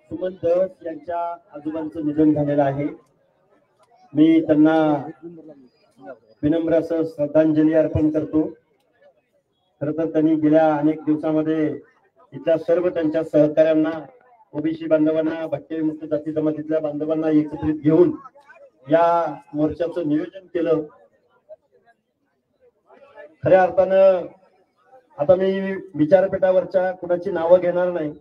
सुमन दस यांच्या आजोबांचं निधन झालेलं आहे. मी त्यांना विनम्र असं श्रद्धांजली अर्पण करतो. खर तर त्यांनी गेल्या अनेक दिवसामध्ये इथल्या सर्व त्यांच्या सहकाऱ्यांना, ओबीसी बांधवांना, भटके जाती जमातीतल्या बांधवांना एकत्रित घेऊन या मोर्चाचं नियोजन केलं. खऱ्या अर्थानं आता मी विचारपीठावरच्या कुणाची नावं घेणार नाही.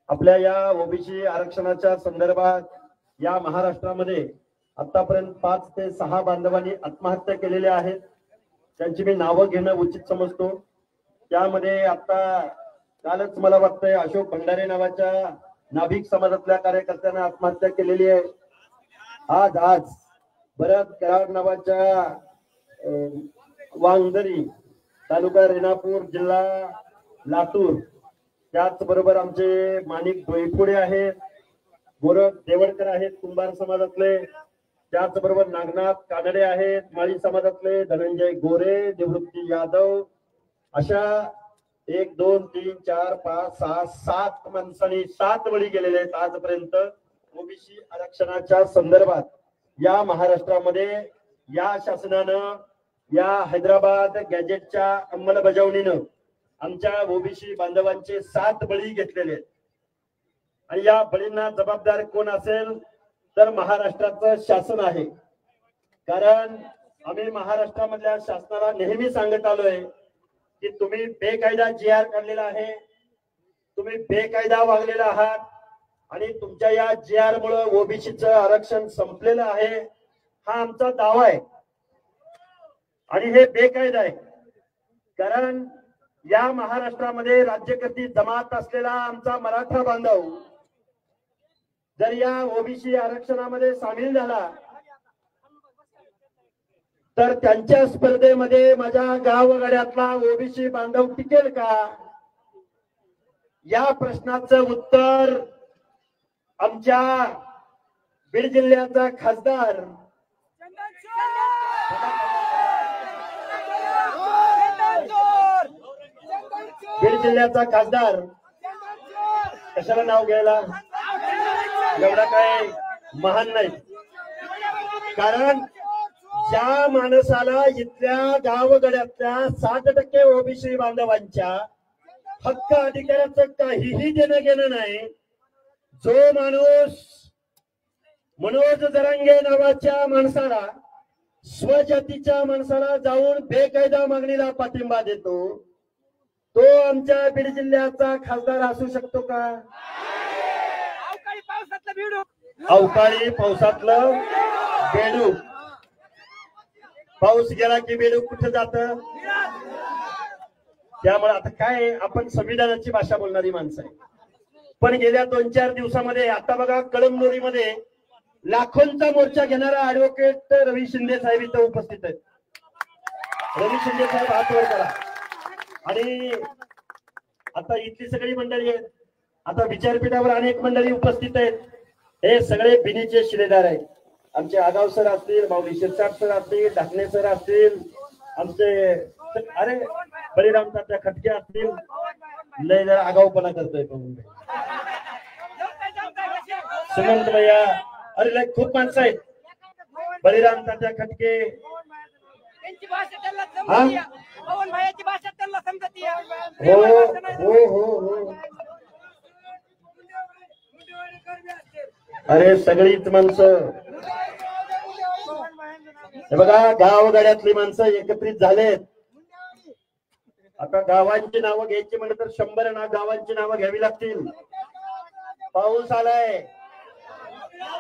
आपल्या या ओबीसी आरक्षणाच्या संदर्भात या महाराष्ट्रामध्ये आतापर्यंत 5 ते 6 बांधवांनी आत्महत्या केलेल्या आहेत. त्यांची मी नावं घेणं उचित समजतो. त्यामध्ये आता कालच मला वाटतंय अशोक भंडारे नावाच्या नाभिक समाजातल्या कार्यकर्त्याने आत्महत्या केलेली आहे. आज भरत कराड नावाच्या वांगदरी तालुका रेणापूर जिल्हा लातूर, त्याचबरोबर आमचे माणिक डोईफोडे आहेत, गोरख देवडकर आहेत कुंभार समाजातले, त्याचबरोबर नागनाथ कानडे आहेत माळी समाजातले, धनंजय गोरे, निवृत्ती यादव, अशा 1 2 3 4 5 6 7 माणसांनी 7 बळी गेलेले आहेत आजपर्यंत ओबीसी आरक्षणाच्या संदर्भात. या महाराष्ट्रामध्ये या शासनानं, या हैदराबाद गॅजेटच्या अंमलबजावणीनं आमच्या ओबीसी बांधवांचे 7 बळी घेतलेले आहेत. आणि या बळींना जबाबदार कोण असेल तर महाराष्ट्राचं शासन आहे. कारण आम्ही महाराष्ट्रामधल्या शासनाला नेहमी सांगत आलोय की तुम्ही बेकायदा GR काढलेला आहे, तुम्ही बेकायदा वागलेला आहात आणि तुमच्या या GR मुळे ओबीसीचं आरक्षण संपलेलं आहे, हा आमचा दावा आहे. आणि हे बेकायदा आहे. कारण या महाराष्ट्रामध्ये राज्यकर्ती जमात असलेला आमचा मराठा बांधव जर या ओबीसी आरक्षणामध्ये सामील झाला तर त्यांच्या स्पर्धेमध्ये माझ्या गावगाड्यातला ओबीसी बांधव टिकेल का? या प्रश्नाचं उत्तर आमच्या बीड जिल्ह्याचा खासदार कशाला नाव घ्यायला, एवढा काय महान नाही. कारण ज्या माणसाला इथल्या गावगड्यातल्या 60% ओबीसी बांधवांच्या हक्क अधिकाराचं काहीही देणं घेणं नाही, जो माणूस मनोज जरांगे नावाच्या माणसाला, स्वजातीच्या माणसाला जाऊन बेकायदा मागणीला पाठिंबा देतो, तो आमच्या बीड जिल्ह्याचा खासदार असू शकतो का? अवकाळी पावसातलं बेडूक, पाऊस गेला की बेडूक कुठे जात? त्यामुळे आता काय, आपण संविधानाची भाषा बोलणारी माणसं आहे. पण गेल्या 2-4 दिवसामध्ये आता बघा कळमनुरीमध्ये लाखोंचा मोर्चा घेणारा ऍडव्होकेट रवी शिंदे साहेब इथं उपस्थित आहेत. रवी शिंदे साहेब हात वर करा. आणि आता इथली सगळी मंडळी आहेत, आता विचारपीठावर अनेक मंडळी उपस्थित आहेत. हे सगळे बिनीचे शिलेदार आहेत. आमचे आगाव सर असतील, माऊली शिरसाट सर असतील, ढाकणे सर असतील, आमचे अरे बळीराम तात्या खटके असतील. लय जरा आगाऊपणा करतोय सुमंत भैया, अरे लय खूप माणसं आहेत. बळीराम तात्या खटके, हो, अरे सगळीच माणसं, हे बघा गावगाड्यातली माणसं एकत्रित झालेत. आता गावांची नावं घ्यायची म्हणलं तर 100 गावांची नावं घ्यावी लागतील. पाऊस आलाय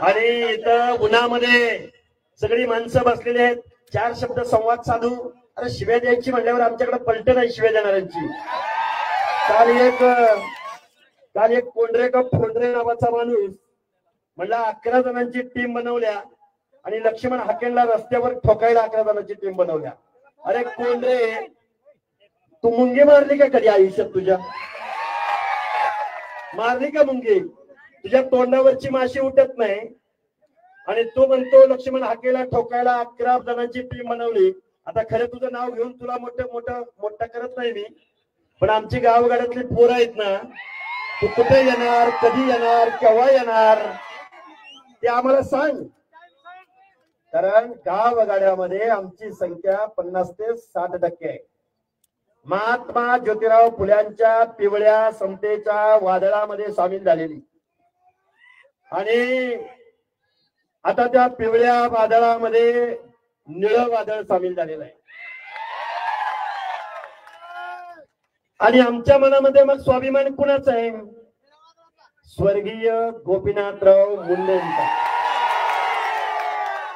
आणि इथं उन्हामध्ये सगळी माणसं बसलेली आहेत. 4 शब्द संवाद साधू. अरे शिव्या द्यायची म्हणल्यावर आमच्याकडे पलट नाही शिव्या देणाऱ्यांची. काल एक कोंढरे का फोंढरे नावाचा माणूस म्हणला 11 जणांची टीम बनवल्या आणि लक्ष्मण हाकेंना रस्त्यावर ठोकायला 11 जणांची टीम बनवल्या. अरे कोंढरे, तू मुंगी मारली का कधी आयुष्यात? तुझ्या मारली का मुंगी? तुझ्या तोंडावरची माशी उठत नाही. आणि तू म्हणतो लक्ष्मण हाकेला ठोकायला 11 जणांची टीम बनवली. आता खरं तुझं नाव घेऊन तुला मोठं करत नाही मी, पण आमची गावगाड्यातली पोरं आहेत ना, तू कुठे येणार, कधी येणार, केव्हा येणार ते आम्हाला सांग. कारण गावगाड्यामध्ये आमची संख्या 50 ते 60% आहे. महात्मा ज्योतिराव फुल्यांच्या पिवळ्या समतेच्या वादळामध्ये सामील झालेली आणि आता त्या पिवळ्या वादळामध्ये निळं वादळ सामील झालेलं आहे. आणि आमच्या मनामध्ये मग स्वाभिमान कुणाचा आहे? स्वर्गीय गोपीनाथराव मुंडेंचा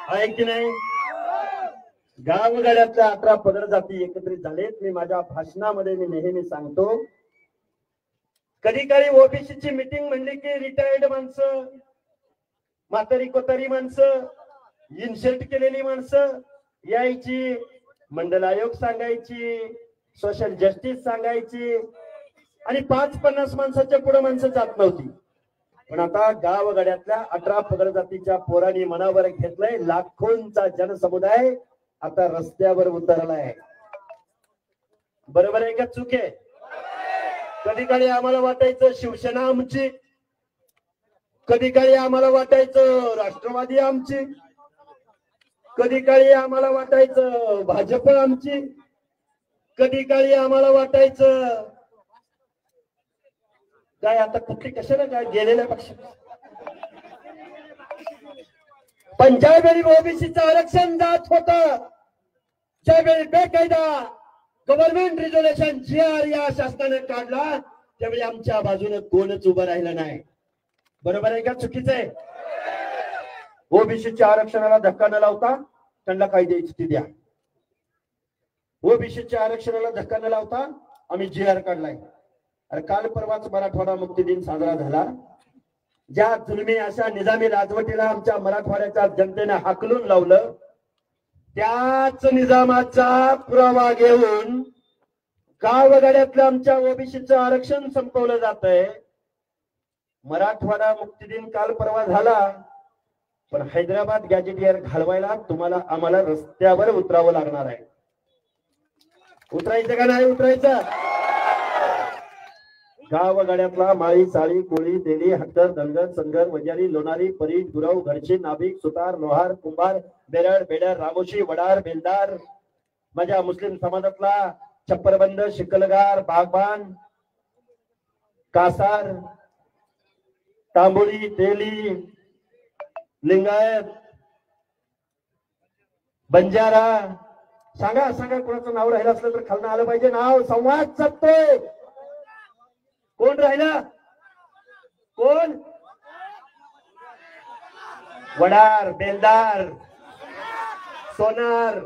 आहे की नाही? गावगाड्यातल्या 11 पगड जाती एकत्रित झालेत. मी माझ्या भाषणामध्ये मी नेहमी सांगतो, कधी काळी ओबीसीची मीटिंग म्हणली की रिटायर्ड माणसं, म्हातारी कोतारी माणसं, इन्सल्ट केलेली माणसं यायची, मंडल आयोग सांगायची, सोशल जस्टिस सांगायची आणि 5-50 माणसाच्या पुढे माणसं जात नव्हती. पण आता गावगाड्यातल्या 11 पगड जातीच्या पोरांनी मनावर घेतलंय. लाखोंचा जनसमुदाय आता रस्त्यावर उतरलाय. बरोबर आहे का चूक आहे? कधी काळी आम्हाला वाटायचं शिवसेना आमची, कधी काळी आम्हाला वाटायचं राष्ट्रवादी आमची, कधी काळी आम्हाला वाटायचं भाजप आमची, कधी काळी आम्हाला वाटायचं काय आता कुठली कशाला काय गेलेल्या पक्ष. पण ज्यावेळी ओबीसीचं आरक्षण जात होत, ज्यावेळी बेकायदा गव्हर्नमेंट रिझोल्युशन GR या शासनाने काढला, त्यावेळी आमच्या बाजूने कोणच उभं राहिलं नाही. बरोबर आहे का चुकीचं आहे? ओबीसीच्या आरक्षणाला धक्का न लावता त्यांना काय द्यायची ती द्या. ओबीसीच्या आरक्षणाला धक्का न लावता आम्ही GR काढलाय. अरे काल परवाच मराठवाडा मुक्ती दिन साजरा झाला. ज्या जुलमी अशा निजामी राजवटीला आमच्या मराठवाड्याच्या जनतेने हाकलून लावलं, त्याच निजामाचा पुरावा घेऊन गावगाड्यातलं आमच्या ओबीसीचं आरक्षण संपवलं जात आहे. मराठवाडा मुक्ती दिन काल परवा झाला, पण हैदराबाद गॅजेटियर घालवायला तुम्हाला आम्हाला रस्त्यावर उतरावं लागणार आहे. उतरायचं का नाही उतरायचं? गावगाड्यातला माळी, साळी, कोळी, तेली, हट्टर, धनगर, संगर, वजारी, लोणारी, परीट, गुरव, घडशी, नाभिक, सुतार, लोहार, कुंभार, बेरड, बेडर, रामोशी, वडार, बेलदार, माझ्या मुस्लिम समाजातला छप्परबंद, शिकलगार, बागबान, कासार, तांबोळी, तेली, लिंगायत, बंजारा, सांगा सांगा कोणाचं नाव राहिलं असलं तर खालनं आलं पाहिजे. नाव संवाद साधतोय. कोण राहिला? कोण? वडार, बेलदार, सोनार,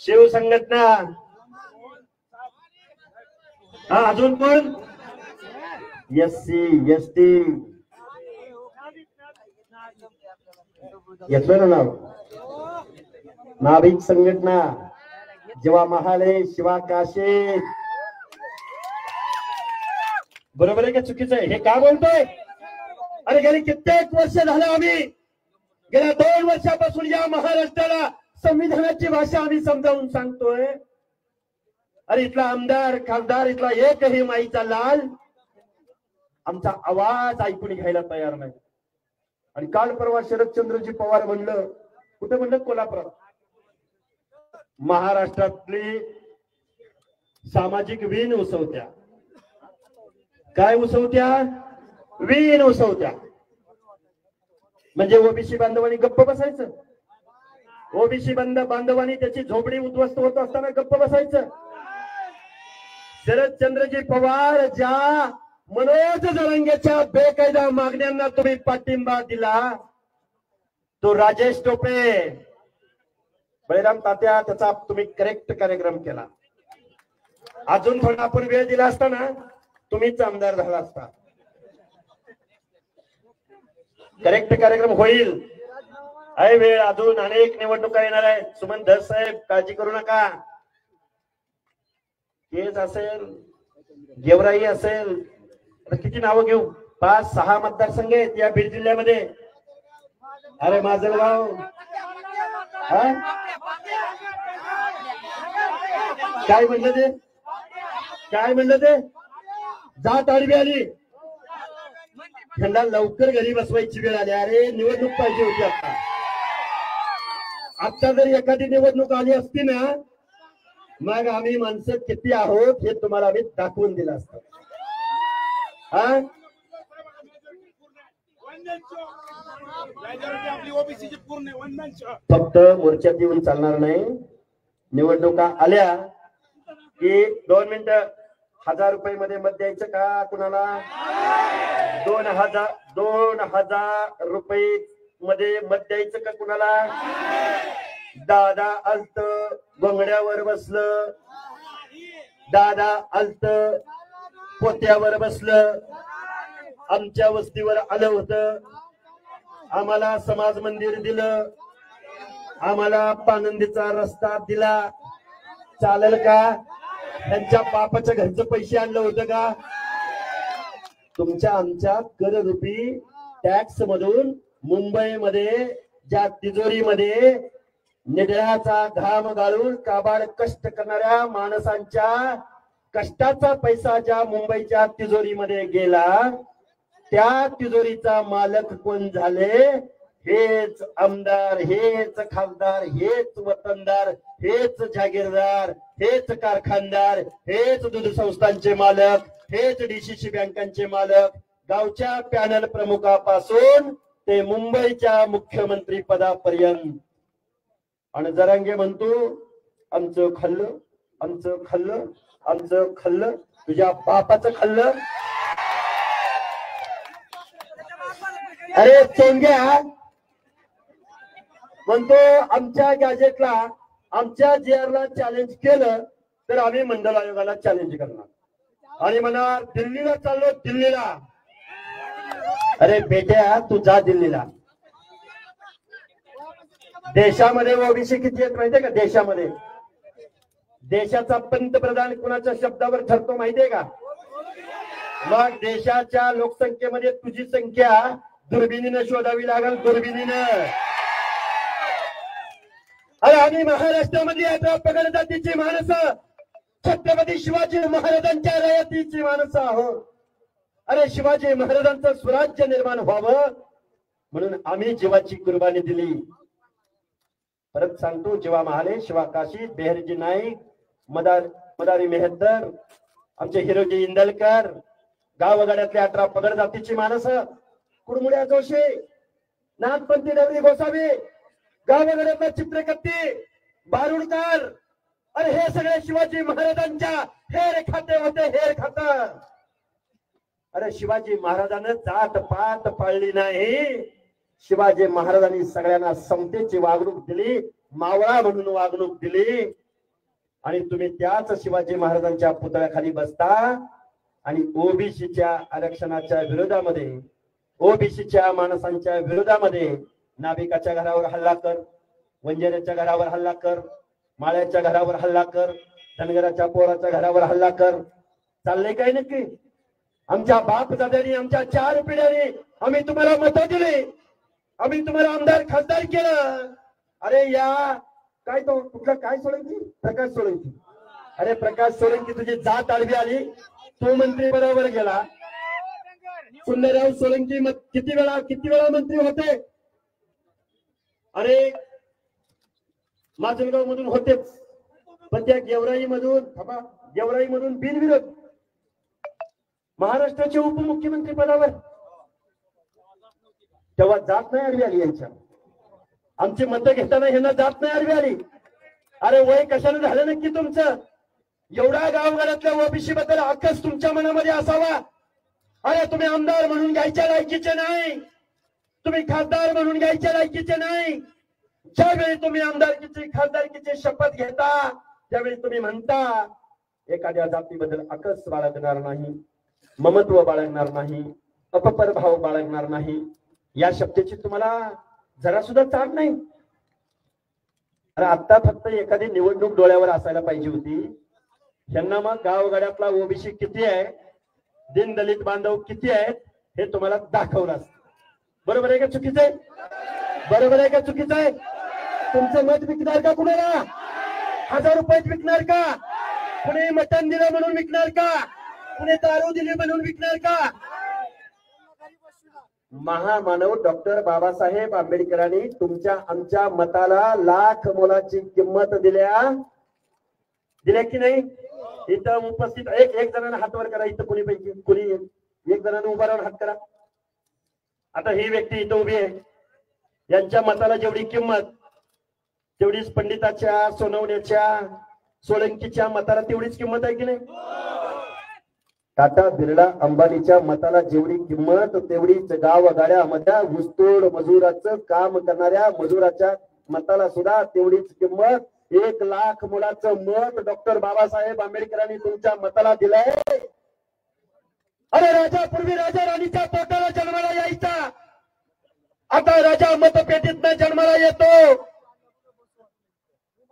शिव संघटना, हा अजून कोण? SC ST येतोय ना नाव? नाभिक संघटना, जेव्हा महाले, शिवा काशे. बरोबर आहे का चुकीचं आहे? हे का बोलतोय? अरे गेली कित्येक वर्ष झालं आम्ही, गेल्या 2 वर्षापासून या महाराष्ट्राला संविधानाची भाषा आम्ही समजावून सांगतोय. अरे इथला आमदार, खासदार, इथला एकही माईचा लाल आमचा आवाज ऐकून घ्यायला तयार नाही. आणि काल परवा शरदचंद्रजी पवार म्हणलं, कुठे म्हणलं? कोल्हापुरात. महाराष्ट्रातली सामाजिक वीण उसवत्या. काय उसवत्या? वीण उसवत्या. म्हणजे ओबीसी बांधवांनी गप्प बसायचं. ओबीसी बांधवांनी त्याची झोपडी उद्ध्वस्त होत असताना गप्प बसायचं. शरदचंद्रजी पवार ज्या मनोज जरांगेच्या बेकायदा मागण्यांना तुम्ही पाठिंबा दिला, तो राजेश टोपे, बळीराम तात्या, त्याचा तुम्ही करेक्ट कार्यक्रम केला. अजून थोडा आपण वेळ दिला असता ना, तुम्हीच आमदार झाला असता. करेक्ट कार्यक्रम होईल. आहे वेळ, अजून अनेक निवडणुका येणार आहेत. सुमन धस साहेब काळजी करू नका. केज असेल, गेवराई असेल, किती नावं घेऊ? 5-6 मतदारसंघ आहेत या बीड जिल्ह्यामध्ये. अरे माजलगाव काय म्हणलं ते, काय म्हणलं ते, जात आडवी आली, त्यांना लवकर घरी बसवायची वेळ आली. अरे निवडणूक पाहिजे होती आता. आता जर एखादी निवडणूक आली असती ना, मग आम्ही माणसं किती आहोत हे तुम्हाला आम्ही दाखवून दिलं असतं. हा फक्त मोर्चात येऊन चालणार नाही. निवडणुका आल्या की 2 मिनिटं 1000 रुपये मध्ये मत द्यायचं का कुणाला? 2000 रुपये मध्ये मत द्यायचं का कुणाला? दादा आलत गोंगड्यावर बसलं, दादा आलत पोत्यावर बसलं, आमच्या वस्तीवर आलं होतं, आम्हाला समाज मंदिर दिलं, आम्हाला पानंदीचा रस्ता दिला. चालेल का? त्यांच्या बापाच्या घरचं पैसे आणलं होतं का? तुमच्या आमच्या कररूपी टॅक्स मधून मुंबईमध्ये ज्या तिजोरीमध्ये निधड्याचा घाम गाळून काबाड कष्ट करणाऱ्या माणसांच्या कष्टाचा पैसा ज्या मुंबईच्या तिजोरीमध्ये गेला, त्या तिजोरीचा मालक कोण झाले? हेच आमदार, हेच खासदार, हेच वतनदार, हेच जागीरदार, हेच कारखानदार, हेच दूध संस्थांचे मालक, हेच डीसीसी बँकांचे मालक, गावच्या पॅनल प्रमुखापासून ते मुंबईच्या मुख्यमंत्री पदापर्यंत. आणि जरांगे म्हणतो आमचं खाल्लं, आमचं खाल्लं, आमचं खाल्लं. तुझ्या बापाचं खाल्लं? अरे चोंग्या म्हणतो आमच्या गॅजेटला, आमच्या जीआरला चॅलेंज केलं तर आम्ही मंडल आयोगाला चॅलेंज करणार. आणि म्हणा दिल्लीला चाललो, दिल्लीला. अरे बेट्या तू जा दिल्लीला. देशामध्ये ओबीसी किती आहेत माहितीये का? देशामध्ये देशाचा पंतप्रधान कुणाच्या शब्दावर ठरतो माहितीये का? मग देशाच्या लोकसंख्येमध्ये तुझी संख्या दुर्बिणीनं शोधावी लागेल, दुर्बिणीनं. अरे आम्ही महाराष्ट्रामधली 11 पगड जातीची माणसं, छत्रपती शिवाजी महाराजांच्या रयतीची माणसं आहोत. अरे शिवाजी महाराजांचं स्वराज्य निर्माण व्हावं म्हणून आम्ही जीवाची कुर्बानी दिली. परत सांगतो, जेव्हा महाले, शिवा काशी, बेहरजी नाईक, मदारी मेहतर, आमचे हिरोजी इंदलकर, गावगाड्यातले 11 पगड जातीची माणसं, कुडमुड्या जोशी, नागपंथी नवरी गोसावी, गावगाड्यातला चित्रकत्ती, बारुडकर. अरे हे सगळे शिवाजी महाराजांच्या हेर खाते होते, हेर खात. अरे शिवाजी महाराजांना जात पात पाळली नाही. शिवाजी महाराजांनी सगळ्यांना समतेची वागणूक दिली, मावळा म्हणून वागणूक दिली. आणि तुम्ही त्याच शिवाजी महाराजांच्या पुतळ्याखाली बसता आणि ओबीसीच्या आरक्षणाच्या विरोधामध्ये, ओबीसीच्या माणसांच्या विरोधामध्ये नाभिकाच्या घरावर हल्ला कर, वंजाऱ्याच्या घरावर हल्ला कर, माळ्याच्या घरावर हल्ला कर, धनगराच्या पोराच्या घरावर हल्ला कर. चाललंय काय नक्की? आमच्या बाप दादांनी, आमच्या 4 पिढ्यांनी आम्ही तुम्हाला मतं दिली, आम्ही तुम्हाला आमदार खासदार केलं. अरे या काय तो कुठला काय सोळंकी? प्रकाश सोळंकी. अरे प्रकाश सोळंकी तुझी जात आडवी आली, तो मंत्री बरोबर गेला. सुंदरराव सोळंकी किती वेळा मंत्री होते? अरे माजलगाव मधून होतेच, पण त्या गेवराई मधून बिनविरोध महाराष्ट्राचे उपमुख्यमंत्री पदावर. तेव्हा जात नाही आडवी आली यांच्या. आमची मतं घेताना ह्यांना जात नाही आडवी आली. अरे वय कशाने झालं नक्की तुमचं? एवढा गावगाड्यातल्या ओबीसी बद्दल आकस तुमच्या मनामध्ये असावा. अरे तुम्ही आमदार म्हणून घ्यायच्या लायकीचे नाही, तुम्ही खासदार म्हणून घ्यायच्या लायकीचे नाही. ज्यावेळी तुम्ही आमदारकीची खासदारकीची शपथ घेता त्यावेळी तुम्ही म्हणता एखाद्या जातीबद्दल आकस बाळगणार नाही, ममत्व बाळगणार नाही, अपपर भाव बाळगणार नाही. या शब्दाची तुम्हाला जरा सुद्धा चाड नाही. अरे आता फक्त एखादी निवडणूक डोळ्यावर असायला पाहिजे होती. यांना मग गावगाड्यातला ओबीसी किती आहे, दिन दलित बांधव किती आहेत हे तुम्हाला दाखवलं असतं. बरोबर आहे का? चुकीचं आहे? बरोबर आहे का चुकीचं आहे? तुमचं मत विकणार का कुणाला? 1000 रुपयात विकणार का? कुणी मटण दिलं म्हणून विकणार का? कुणी दारू दिली म्हणून विकणार का? महामानव डॉक्टर बाबासाहेब आंबेडकरांनी तुमच्या आमच्या मताला लाख मोलाची किंमत दिल्या की नाही? इथं उपस्थित एक जणांना हात वर करा. इथं कुणी पैकी कुणी एक जणांना उभा राहून हात करा. आता ही व्यक्ती इथं उभी आहे, यांच्या मताला जेवढी किंमत तेवढीच पंडिताच्या, सोनवण्याच्या, सोळंकीच्या मताला तेवढीच किंमत आहे की नाही? टाटा बिर्ला अंबानीच्या मताला जेवढी किंमत तेवढीच गावगाड्यामध्ये ऊसतोड मजुराचं काम करणाऱ्या मजुराच्या मताला सुद्धा तेवढीच किंमत. 1 लाख मुलाचं मत डॉक्टर बाबासाहेब आंबेडकरांनी तुमच्या मताला दिलंय. अरे राजा पूर्वी राजा राणीच्या पोटाला जन्माला यायचा, आता राजा मतपेटीतनं जन्माला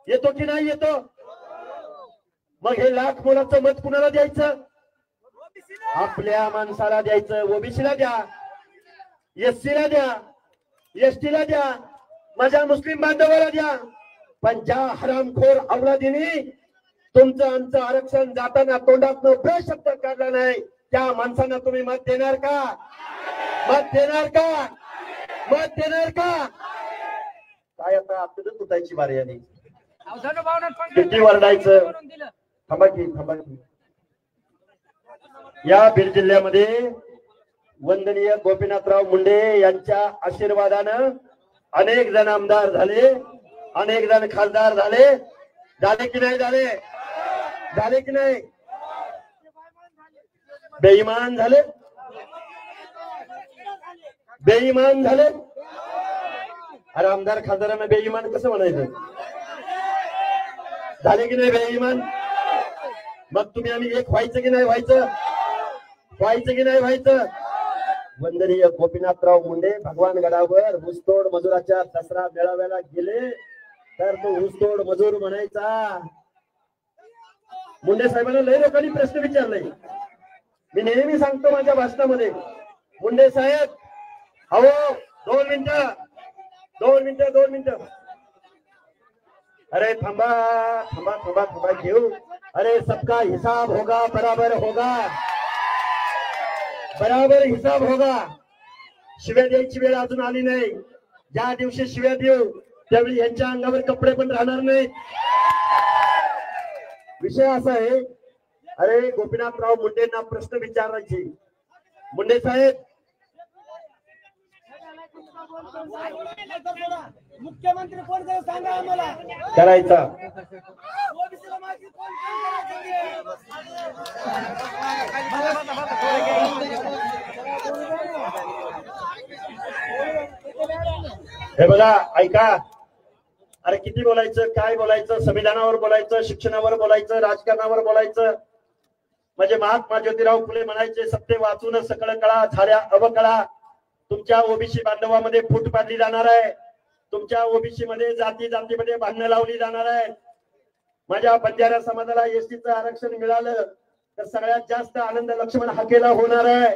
येतो की नाही येतो? मग हे लाख मुलाचं मत कुणाला द्यायचं? आपल्या माणसाला द्यायचं. ओबीसीला द्या, एससीला द्या, एसटीला द्या, माझ्या मुस्लिम बांधवाला द्या. पण ज्या हरामखोर औलादीने तुमचं आमचं आरक्षण जाताना तोंडातनं शब्द काढला नाही, त्या माणसांना तुम्ही मत देणार का? मत देणार का? मत देणार का? काय आता आपल्याला तुटायची बारी आली. किती वरडायचं? थांबा की. या बीड जिल्ह्यामध्ये वंदनीय गोपीनाथराव मुंडे यांच्या आशीर्वादानं अनेक जण आमदार झाले, अनेक जण खासदार झाले की नाही? झाले की नाही? बेईमान झाले. अरे आमदार खासदारांना बेईमान कसं म्हणायचं? झाले की नाही बेईमान? मग तुम्ही आम्ही एक व्हायचं की नाही व्हायचं? वंदनीय गोपीनाथराव मुंडे भगवानगडावर ऊसतोड मजुराच्या दसरा मेळाव्याला गेले तर तो ऊसतोड मजूर म्हणायचा. मुंडे साहेबांना लय लोकांनी प्रश्न विचारले. मी नेहमी सांगतो माझ्या भाषणामध्ये, मुंडे साहेब अहो 2 मिनिटं. अरे थांबा घेऊ. अरे सबका हिसाब होगा, बराबर हिसाब होगा. शिव्या द्यायची वेळ अजून आली नाही. ज्या दिवशी शिव्या देऊ त्यावेळी यांच्या अंगावर कपडे पण राहणार नाहीत. विषय असा आहे, अरे गोपीनाथराव मुंडेंना प्रश्न विचारायचे. मुंडे साहेब मुख्यमंत्री कोण सांगा आम्हाला करायचा. हे बघा ऐका. अरे किती बोलायचं, काय बोलायचं? संविधानावर बोलायचं, शिक्षणावर बोलायचं, राजकारणावर बोलायचं. म्हणजे महात्मा ज्योतिराव फुले म्हणायचे, सत्य वाचून सकळ कळा, झाल्या अवकळा. तुमच्या ओबीसी बांधवामध्ये फूट पाडली जाणार आहे. तुमच्या ओबीसी मध्ये जातीमध्ये भांडणं लावली जाणार आहे. माझ्या बंजारा समाजाला एसटीचं आरक्षण मिळालं तर सगळ्यात जास्त आनंद लक्ष्मण हाकेला होणार आहे.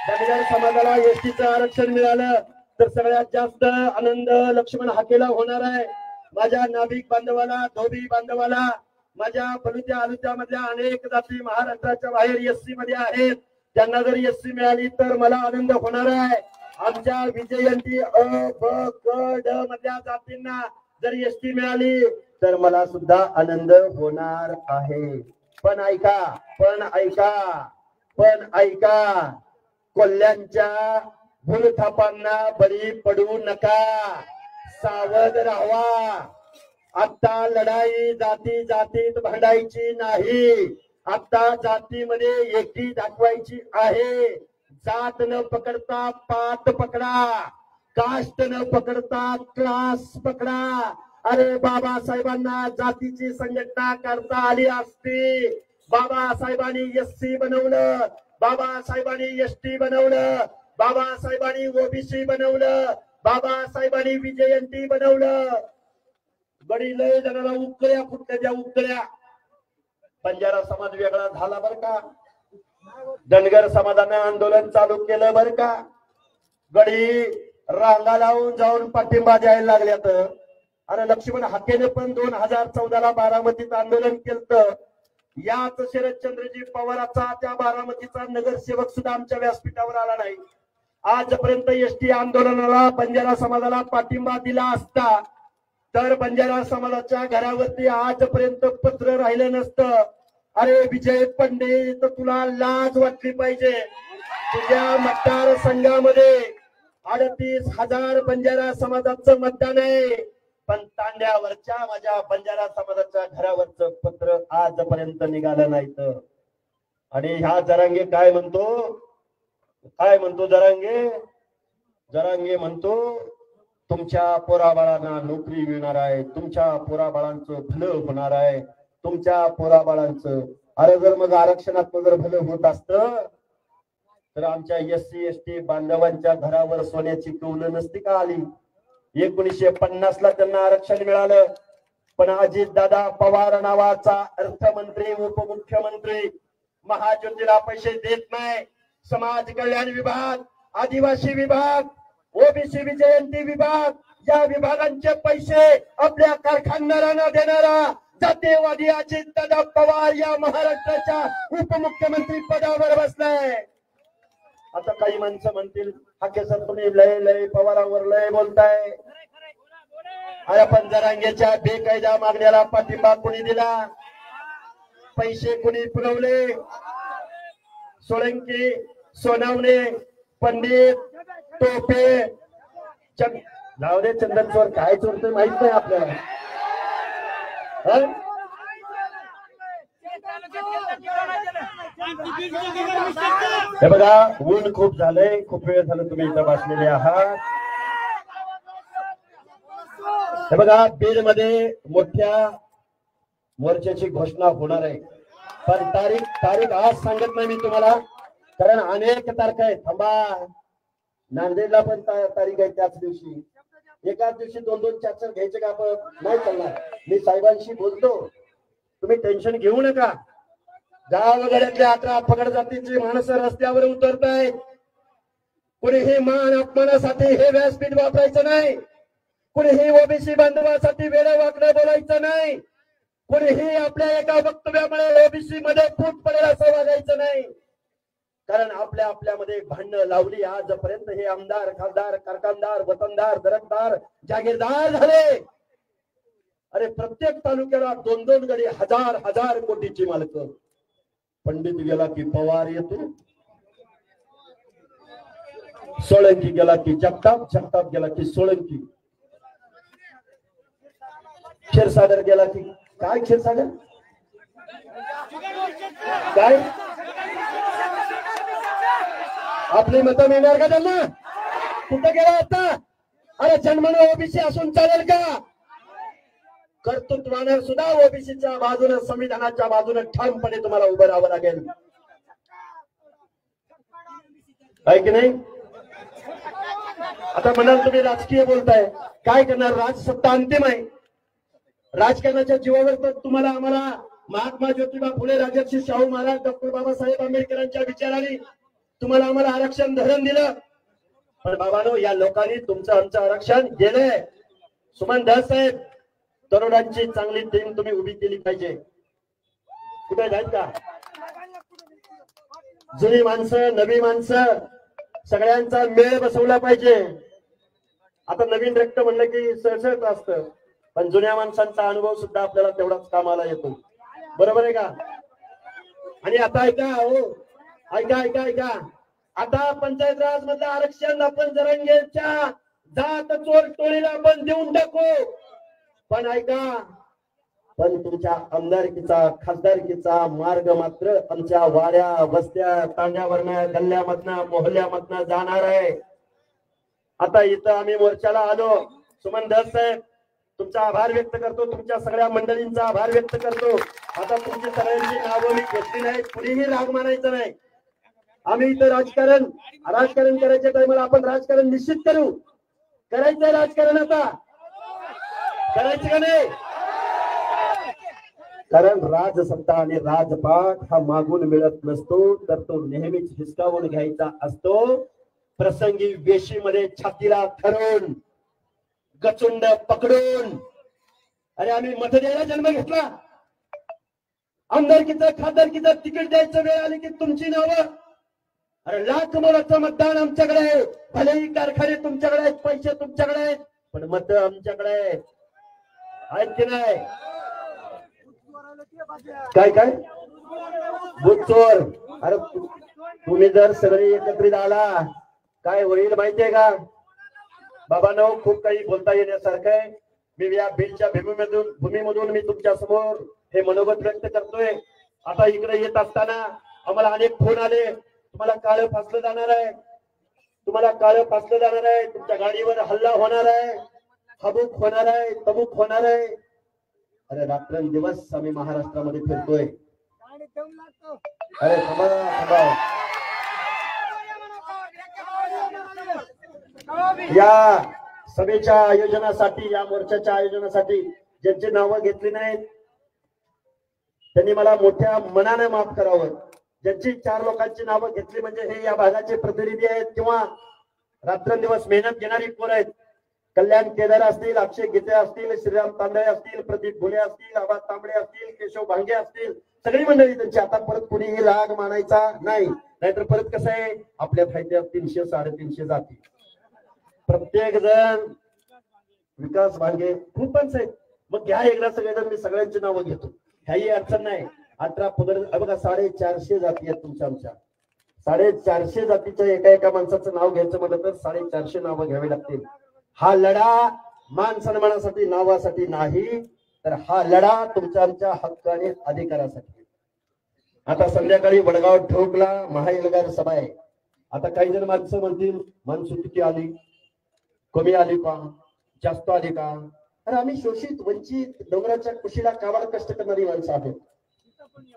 बंजारा समाजाला एसटीचं आरक्षण मिळालं तर सगळ्यात जास्त आनंद लक्ष्मण हाकेला होणार आहे. माझ्या नाभिक बांधवाला, धोबी बांधवाला, माझ्या बलुत्या आलुत्या मधल्या अनेक जाती महाराष्ट्राच्या बाहेर एससी मध्ये आहेत, त्यांना जर एससी मिळाली तर मला आनंद होणार आहे. आमच्या विजयंती अ ब क ड मधल्या जातींना जर एसटी मिळाली तर मला सुद्धा आनंद होणार आहे. पण ऐका, कोल्ह्यांच्या भूलथापांना बळी पडू नका, सावध राहावा. आता लढाई जातीत भांडायची नाही. आता जातीमध्ये एकी दाखवायची आहे. जात न पकडता पात पकडा, कास्ट न पकडता क्लास पकडा. अरे बाबासाहेबांना जातीची संघटना करता आली असती. बाबासाहेबांनी एससी बनवलं, बाबासाहेबांनी एसटी बनवलं, बाबासाहेबांनी ओबीसी बनवलं, बाबासाहेबांनी विजयंती बनवलं. बडी लय जणाला उकळ्या फुटल्या, त्या उकळ्या. बंजारा समाज वेगळा झाला बर का. धनगर समाजाने आंदोलन चालू केलं बर का. गडी रांगा लावून जाऊन पाठिंबा द्यायला लागल्यात. आणि लक्ष्मण हाकेने पण 2014ला बारामतीत आंदोलन केलं. याच शरदचंद्रजी पवाराचा त्या बारामतीचा नगरसेवक सुद्धा आमच्या व्यासपीठावर आला नाही. आजपर्यंत एसटी आंदोलनाला बंजारा समाजाला पाठिंबा दिला असता तर बंजारा समाजाच्या घरावरती आजपर्यंत पत्र राहिलं नसतं. अरे विजय पंडित, तुला लाज वाटली पाहिजे. तुझ्या मतदारसंघामध्ये 38,000 बंजारा समाजाचं मतदान आहे, पण तांड्यावरच्या माझ्या बंजारा समाजाच्या घरावरचं पत्र आजपर्यंत निघालं नाहीत. आणि ह्या जरांगे काय म्हणतो जरांगे म्हणतो तुमच्या पोराबाळांना नोकरी मिळणार आहे, तुमच्या पोराबाळांचं भलं होणार आहे, तुमच्या पोराबाळांचं. अरे जर मग आरक्षणात जर भलं होत असतं तर आमच्या SC ST बांधवांच्या घरावर सोन्याची कौलं नसती का आली? 1950ला त्यांना आरक्षण मिळालं, पण अजितदादा पवार नावाचा अर्थमंत्री उपमुख्यमंत्री महाज्योतीला पैसे देत नाही. समाज कल्याण विभाग, आदिवासी विभाग, ओबीसी विजयंती विभाग, या विभागांचे पैसे आपल्या कारखानदारांना देणारा जातीयवादी अजितदादा पवार या महाराष्ट्राच्या उपमुख्यमंत्री पदावर बसलाय. आता काही माणसं म्हणतील हाके सर तुम्ही लय पवारावर लय बोलताय. अरे पण जरांगेच्या बेकायदा मागण्याला पाठिंबा कोणी दिला? पैसे कोणी पुरवले? सोळंकी, सोनावणे, पंडित, टोपे, जाऊ दे चंदन चोर काय चोरते माहित नाही आपल्याला. हे बघा ऊन खूप झालंय, खूप वेळ झालं तुम्ही इथं बसलेले आहात. हे बघा बीड मध्ये मोठ्या मोर्चाची घोषणा होणार आहे, पण तारीख आज सांगत नाही मी तुम्हाला, कारण अनेक तारखा आहेत. थांबा, नांदेडला पण तारीख आहे त्याच दिवशी. एकाच दिवशी 2-2, 4-4 घ्यायचे का आपण? नाही चालणार. मी साहेबांशी बोलतो, तुम्ही टेन्शन घेऊ नका. गावागड्यातल्या 18 फगड जातीची माणसं रस्त्यावर उतरत आहेत. कुणीही मान अपमानासाठी हे व्यासपीठ वापरायचं नाही, कुणीही ओबीसी बांधवासाठी वेळा वाकडं बोलायचं नाही, कुणीही आपल्या एका वक्तव्यामुळे ओबीसी मध्ये फूट पडेल असं वागायचं नाही. कारण आपल्यामध्ये भांडणं लावली आजपर्यंत हे आमदार, खासदार, कारखानदार, वतनदार, दरकदार, जागीरदार झाले. अरे प्रत्येक तालुक्याला 2-2 गडी, हजार कोटीची मालक. पंडित गेला की पवार येतो, सोळंकी गेला की जगताप गेला की सोळंकी, क्षीरसागर गेला की काय क्षीरसागर काय आपली मतं मिळणार का त्यांना? कुठं गेला आता? अरे जन्मानं ओबीसी असून चालेल का? कर्तृत्वानं सुद्धा ओबीसीच्या बाजूने, संविधानाच्या बाजूने ठामपणे तुम्हाला उभं राहावं लागेल, आहे की नाही? आता म्हणाल तुम्ही राजकीय बोलताय, काय करणार? राजसत्ता अंतिम आहे. राजकारणाच्या जीवावर तर तुम्हाला आम्हाला महात्मा ज्योतिबा फुले, राजर्षी शाहू महाराज, डॉक्टर बाबासाहेब आंबेडकरांच्या विचारांनी तुम्हाला आम्हाला आरक्षण धरण दिलं. पण बाबांनो, या लोकांनी तुमचं आमचं आरक्षण गेलंय. सुमन धस साहेब, तरुणांची चांगली टीम तुम्ही उभी केली पाहिजे. कुठे जायत का? जुनी माणसं, नवी माणसं, सगळ्यांचा मेळ बसवला पाहिजे. आता नवीन रक्त म्हणलं की सळसळत असतं, पण जुन्या माणसांचा अनुभव सुद्धा आपल्याला तेवढाच कामाला येतो. बरोबर आहे का? आणि आता ऐका, हो ऐका, आता पंचायत राज मधलं आरक्षण आपण जरांगेच्या जात चोर टोळीला आपण देऊन टाकू. पण ऐका, पण तुमच्या आमदारकीचा, खासदारकीचा मार्ग मात्र आमच्या वाड्या, वस्त्या, तांड्यावरनं, गल्ल्यामधनं, मोहल्ल्यामधनं जाणार आहे. आता इथं आम्ही मोर्चाला आलो. सुमन धस साहेब, तुमचा आभार व्यक्त करतो, तुमच्या सगळ्या मंडळींचा आभार व्यक्त करतो. आता तुमची सगळ्यांची नावं मी घेतली नाही, कुणीही राग मानायचं नाही. आम्ही इथं राजकारण करायच्या टायमाला आपण राजकारण निश्चित करू. करायचंय राजकारण, आता करायचं का नाही? कारण राजसत्ता आणि राजपाट हा मागून मिळत नसतो, तर तो नेहमीच हिसकावून घ्यायचा असतो. प्रसंगी वेशीमध्ये छातीला धरून गचुंड पकडून, अरे आम्ही मत द्यायला जन्म घेतला. आमदारकीचं खासदारकीचं तिकीट द्यायचं वेळ आली की तुमची नावं, अरे लाख मोलाचं मतदान आमच्याकडे आहे. भलेही कारखाने तुमच्याकडे आहेत, पैसे तुमच्याकडे आहेत, पण मत आमच्याकडे आहेत की नाही? काय काय बुचोर, अरे तुम्ही जर सगळे एकत्रित आला काय होईल माहितीये का बाबांनो? खूप काही बोलता येण्यासारखं आहे. मी या बीडच्या भूमीमधून मी तुमच्या समोर हे मनोगत व्यक्त करतोय. आता इकडे येत असताना आम्हाला अनेक फोन आले, तुम्हाला काळं फासलं जाणार आहे, तुम्हाला काळं फासलं जाणार आहे, तुमच्या गाडीवर हल्ला होणार आहे, हबूक होणार आहे, तबूक होणार आहे. अरे रात्रंदिवस आम्ही महाराष्ट्रामध्ये फिरतोय. अरे थांबा थांबा, या सभेच्या आयोजनासाठी, या मोर्चाच्या आयोजनासाठी ज्यांची नावं घेतली नाहीत त्यांनी मला मोठ्या मनाने माफ करावं. ज्यांची 4 लोकांची नावं घेतली म्हणजे हे या भागाचे प्रतिनिधी आहेत किंवा रात्रंदिवस मेहनत घेणारी पोर आहेत. कल्याण केदार असतील, अक्षय गीते असतील, श्रीराम तांदळे असतील, प्रदीप भुले असतील, आबा तांबडे असतील, केशव भांगे असतील, सगळी मंडळी त्यांची. आता परत कोणीही राग मानायचा नाही, नाहीतर परत कसं आहे आपल्या फायद्यात 300 350 जाती. प्रत्येक जण विकास भांगे खूपच आहेत, मग घ्या एकदा सगळेजण, मी सगळ्यांची नावं घेतो, काही अडचण नाही. 18 पदर बघा, 450 जाती आहेत तुमच्या आमच्या. 450 जातीच्या एका माणसाचं नाव घ्यायचं म्हटलं तर 450 नावं घ्यावी लागतील. हा लढा मान सन्मानासाठी नावासाठी नाही, तर हा लढा तुमच्या आमच्या हक्क आणि अधिकारासाठी. आता संध्याकाळी वडगाव ठोकला महाएल्गार सभा आहे. आता काही जण माणसं म्हणतील माणसं किती आली, कमी आली का, जास्त आली का? अरे आम्ही शोषित वंचित डोंगराच्या कुशीला काबाड कष्ट करणारी माणसं आहोत.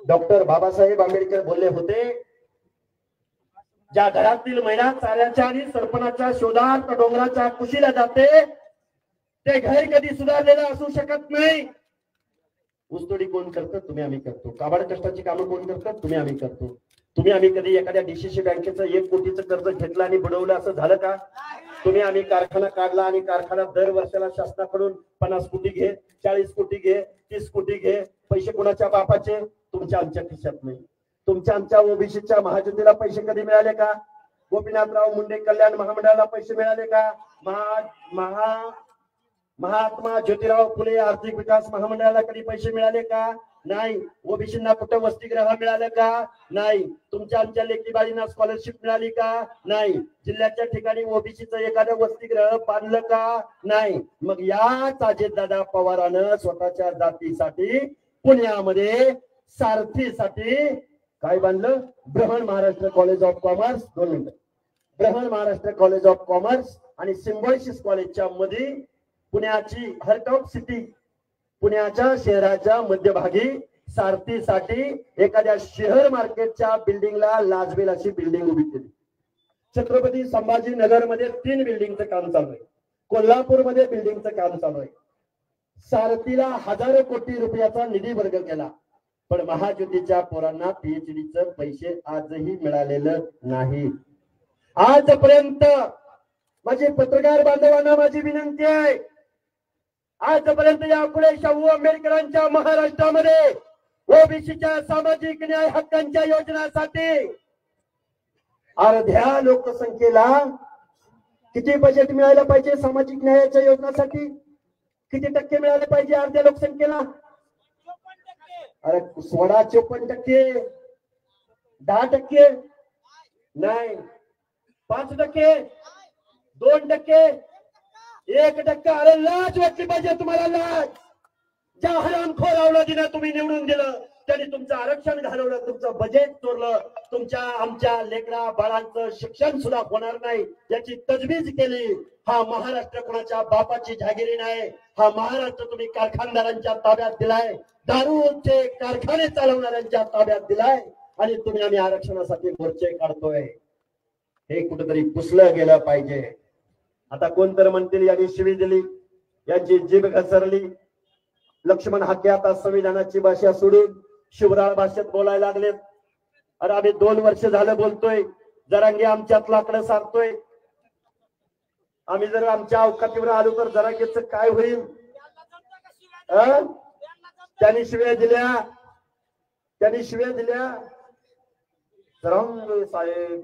डॉक्टर बाबासाहेब आंबेडकर बोलले होते, ज्या घरातील महिला चाऱ्याच्या आणि सरपणाच्या शोधात डोंगराच्या कुशीला जाते ते घर कधी सुधारलेलं असू शकत नाही. ऊसतोडी कोण करतं? तुम्ही आम्ही करतो. काबाड कष्टाची कामं कोण करतात? तुम्ही आम्ही करतो. तुम्ही आम्ही कधी एखाद्या डीसीसी बँकेचं 1 कोटीचं कर्ज घेतलं आणि बुडवलं असं झालं का? तुम्ही आम्ही कारखाना काढला आणि कारखाना दर वर्षाला शासनाकडून 50 कोटी घे, 40 कोटी घे, 30 कोटी घे. पैसे कोणाच्या बापाचे? तुमच्या आमच्या खिशात नाही. तुमच्या आमच्या ओबीसीच्या महायुतीला पैसे कधी मिळाले का? गोपीनाथराव मुंडे कल्याण महामंडळाला पैसे मिळाले का? महात्मा ज्योतिराव फुले आर्थिक विकास महामंडळाला कधी पैसे मिळाले का? नाही. ओबीसींना कुठं वसतिगृह मिळालं का? नाही. तुमच्या आमच्या लेकी बाळींना स्कॉलरशिप मिळाली का? नाही. जिल्ह्याच्या ठिकाणी ओबीसीचं एखादं वसतिगृह बांधलं का? नाही. मग याच अजितदादा पवारानं स्वतःच्या जातीसाठी पुण्यामध्ये सारथीसाठी काय बांधलं? बृहण महाराष्ट्र कॉलेज ऑफ कॉमर्स. 2 मिनिटं. बृहण महाराष्ट्र कॉलेज ऑफ कॉमर्स आणि सिम्बॉयसिस कॉलेजच्या मध्ये पुण्याची हार्ट ऑफ सिटी, पुण्याच्या शहराच्या मध्यभागी सारथीसाठी एखाद्या शहर मार्केटच्या बिल्डिंगला लाजबेल अशी बिल्डिंग उभी केली. छत्रपती संभाजीनगर मध्ये 3 बिल्डिंगचं काम चालू आहे. कोल्हापूरमध्ये बिल्डिंगचं काम चालू आहे. सारथीला हजारो कोटी रुपयाचा निधी वर्ग केला, पण महायुतीच्या पोरांना पीएचडीचे पैसे आजही मिळालेलं नाही. आजपर्यंत माझे पत्रकार बांधवांना माझी विनंती आहे, आजपर्यंत या फुले शाहू आंबेडकरांच्या महाराष्ट्रामध्ये ओबीसीच्या सामाजिक न्याय हक्कांच्या योजनासाठी अर्ध्या लोकसंख्येला किती बजेट मिळायला पाहिजे? सामाजिक न्यायाच्या योजनासाठी किती टक्के मिळाले पाहिजे अर्ध्या लोकसंख्येला? अरे 54%, 10%, नाही 5%, 2%, 1%. अरे लाज वाटली पाहिजे तुम्हाला, लाज. ज्या हरामखोरावला दिलं तुम्ही निवडून दिलं त्यांनी तुमचं आरक्षण घालवलं, तुमचं बजेट चोरलं, तुमच्या आमच्या लेकरा बाळांचं शिक्षण सुद्धा होणार नाही याची तजवीज केली. हा महाराष्ट्र कोणाच्या बापाची जहागिरी नाही. हा महाराष्ट्र तुम्ही कारखानदारांच्या ताब्यात दिलाय, दारूचे कारखाने चालवणाऱ्यांच्या ताब्यात दिलाय आणि तुम्ही आम्ही आरक्षणासाठी मोर्चे काढतोय. हे कुठेतरी पुसलं गेलं पाहिजे. आता कोण तर म्हणतील यांनी शिवी दिली, यांची जीभ घसरली. लक्ष्मण हाके आता संविधानाची भाषा सोडून शिवराळ भाषेत बोलायला लागलेत. अरे आम्ही 2 वर्ष झालं बोलतोय, जरांगे आमच्यात लाकडं सारतोय, आम्ही जर आमच्या अवकातीवर आलो तर जरांगेचं काय होईल? त्यांनी शिव्या दिल्या जरांगे साहेब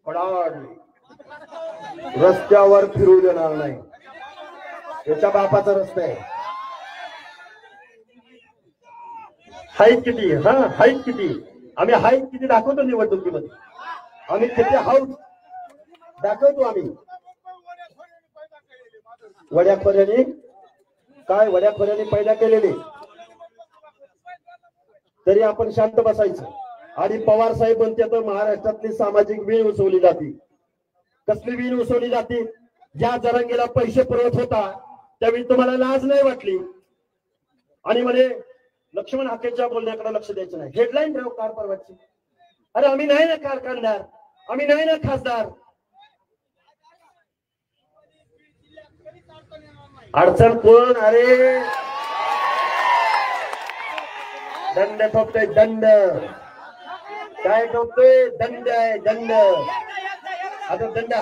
फडाड रस्त्यावर फिरू देणार नाही. याच्या बापाचा रस्ता आहे. हाईट किती? हाईट किती? आम्ही हाईट किती दाखवतो निवडणुकीमध्ये. आम्ही किती हाऊस दाखवतो. आम्ही वड्याखोऱ्याने काय वड्याखोऱ्याने पैदा केलेले तरी आपण शांत बसायचं. आणि पवार साहेब म्हणते तर महाराष्ट्रातली सामाजिक वीण उसवली जाते. कसली वीण उसवली जाते? ज्या जरांगेला पैसे पुरवत होता त्यावेळी तुम्हाला लाज नाही वाटली आणि म्हणे लक्ष्मण हाकेच्या बोलण्याकडे लक्ष द्यायचं नाही. हेडलाईन राव कार परवाची. अरे आम्ही नाही ना कार काढणार, आम्ही नाही ना खासदार. अडचण कोण? अरे दंड ठोकतोय दंड. काय ठोकतोय? दंड आहे दंड. आता दंड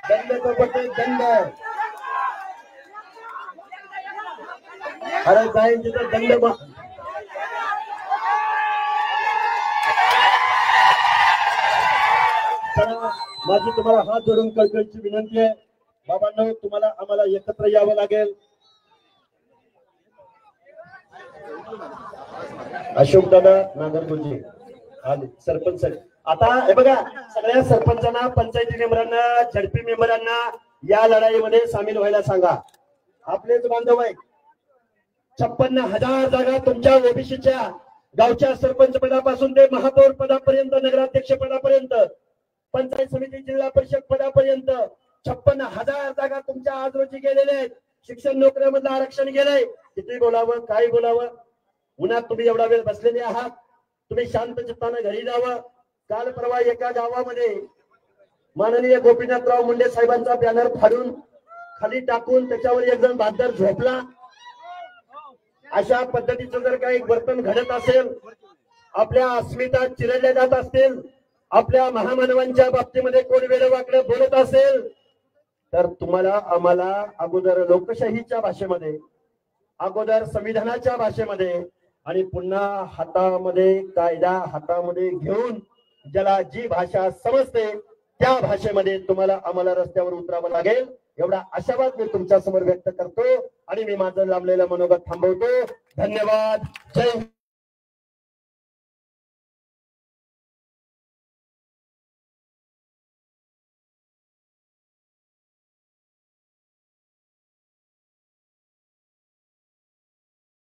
दंड ठोकतोय दंड. अरे जाईल तिथं दंड. माझी तुम्हाला हात जोडून कळकळीची विनंती आहे बाबांनो, तुम्हाला आम्हाला एकत्र यावं लागेल. अशोक दादा नागरगोजे आले सरपंच. आता हे बघा सगळ्या सरपंचांना, पंचायती मेंबरांना, झडपी मेंबरांना या लढाईमध्ये सामील व्हायला सांगा. आपलेच बांधव आहे. 56,000 जागा तुमच्या ओबीसीच्या गावच्या सरपंच पदापासून ते महापौर पदापर्यंत, नगराध्यक्ष पदापर्यंत, पंचायत समिती जिल्हा परिषद पदापर्यंत 56,000 जागा तुमच्या आज रोजी गेलेल्या आहेत. शिक्षण नोकऱ्यामधलं आरक्षण गेलंय. किती बोलावं, काय बोलावं? उन्हात तुम्ही एवढा वेळ बसलेले आहात. तुम्ही शांत चित्तानं घरी जावं. काल परवा एका गावामध्ये माननीय गोपीनाथराव मुंडे साहेबांचा बॅनर फाडून खाली टाकून त्याच्यावर एक जण बहादर झोपला. अशा पद्धतीचं जर काही वर्तन घडत असेल, आपल्या अस्मिता चिरडल्या जात असतील, आपल्या महामानवांच्या बाबतीमध्ये कोण वेडवाकडे बोलत असेल तर तुम्हाला आम्हाला अगोदर लोकशाहीच्या भाषेमध्ये, अगोदर संविधानाच्या भाषेमध्ये आणि पुन्हा हातामध्ये कायदा हातामध्ये घेऊन ज्याला जी भाषा समजते त्या भाषेमध्ये तुम्हाला आम्हाला रस्त्यावर उतरावं लागेल. एवढा आशावाद मी तुमच्या समोर व्यक्त करतो आणि मी माझं लांबलेलं मनोगत थांबवतो. धन्यवाद. जय हिंद.